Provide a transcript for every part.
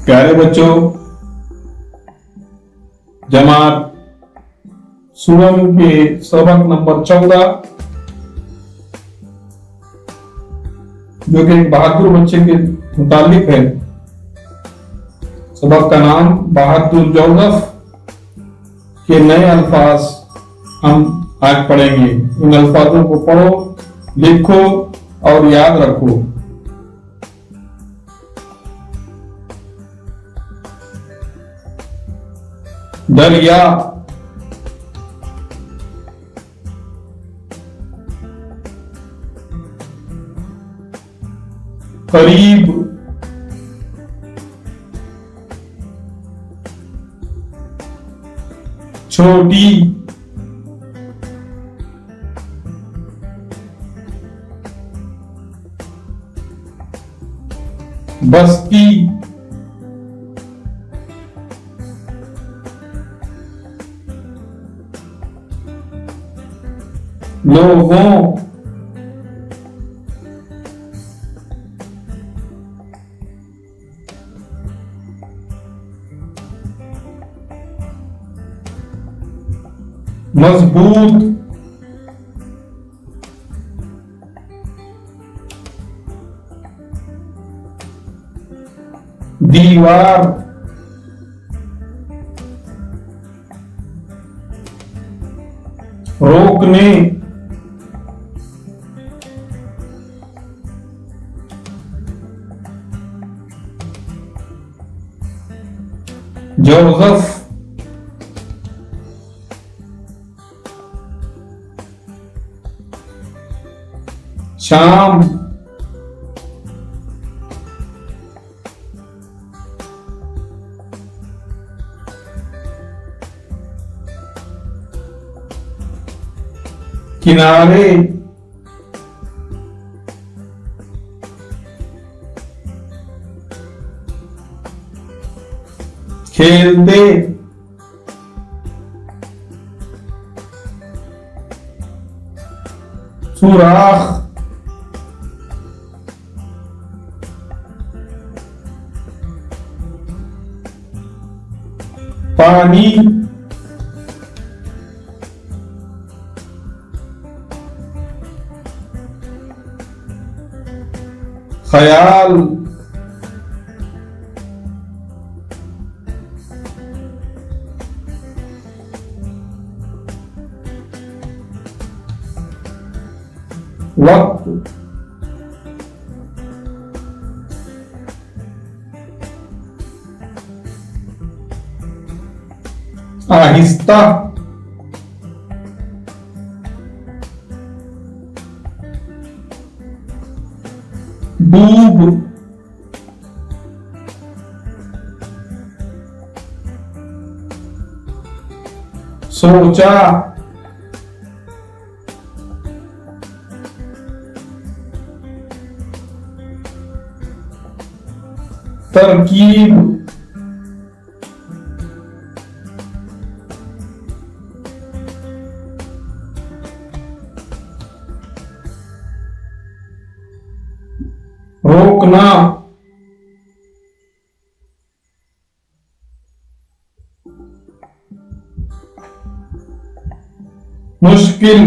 प्यारे बच्चों, जमात सुरम के सबक नंबर 14, जो कि एक बहादुर बच्चे के मुतालिक है। सबक का नाम बहादुर जोसेफ के नए अल्फाज हम आज पढ़ेंगे। इन अल्फाजों को पढ़ो, लिखो और याद रखो। दरिया, करीब, छोटी, बस्ती, लोगों, मजबूत, दीवार, रोकने, जोसेफ, शाम, किनारे, खेलते, सुराख, पानी, ख्याल, वक्त, आहिस्ता, डूब, सोचा, तरकीब, रोकना, मुश्किल,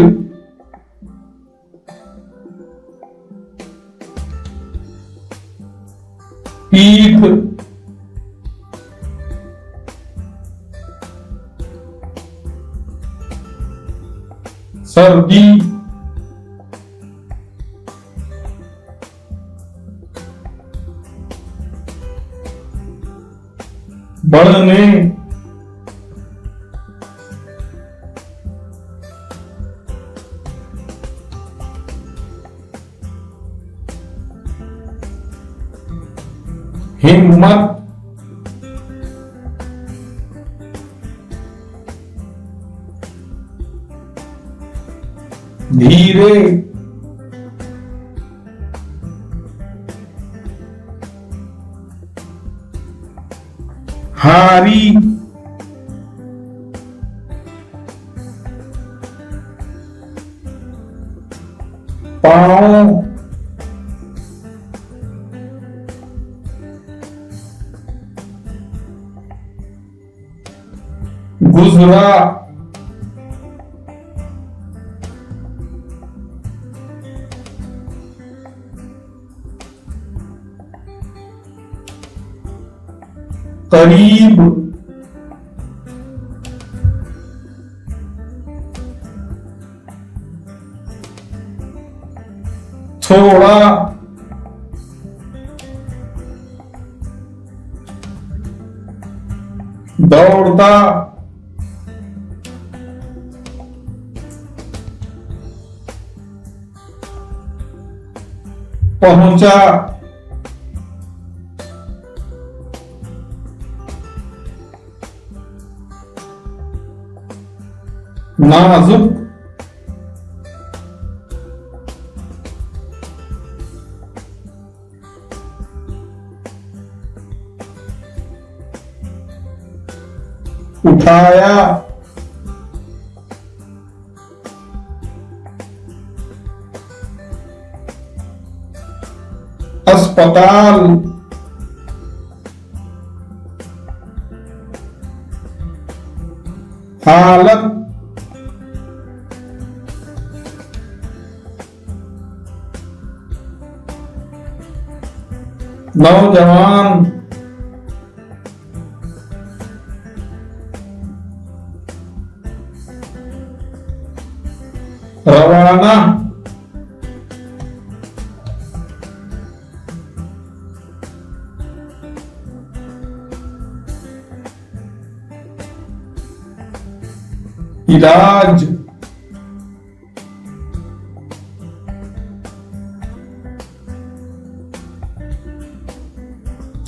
पीठ, सर्दी, बढ़ने, हिम्मत, धीरे, हारी, पाँव, गुजरा, करीब, थोड़ा, दौड़ता, पहुंचा, नाजुक, उठाया, अस्पताल, हालत, नौजवान, रवाना, इलाज,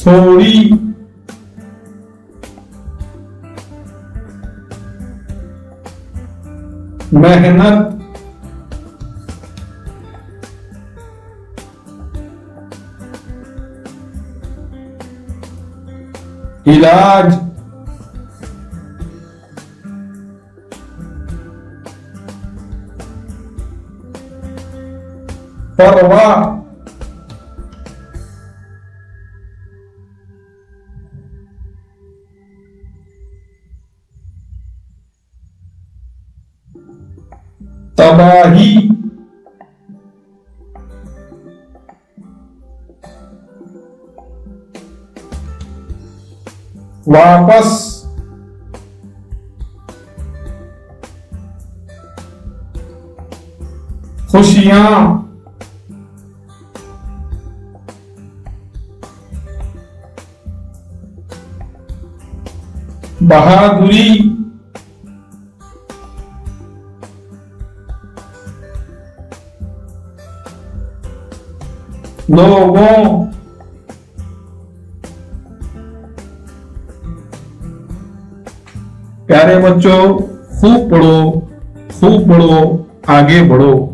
थोड़ी, मेहनत, इलाज, परवाह, तबाही, वापस, खुशियां, बहादुरी, लोगों, प्यारे बच्चों, खूब पढ़ो, आगे बढ़ो।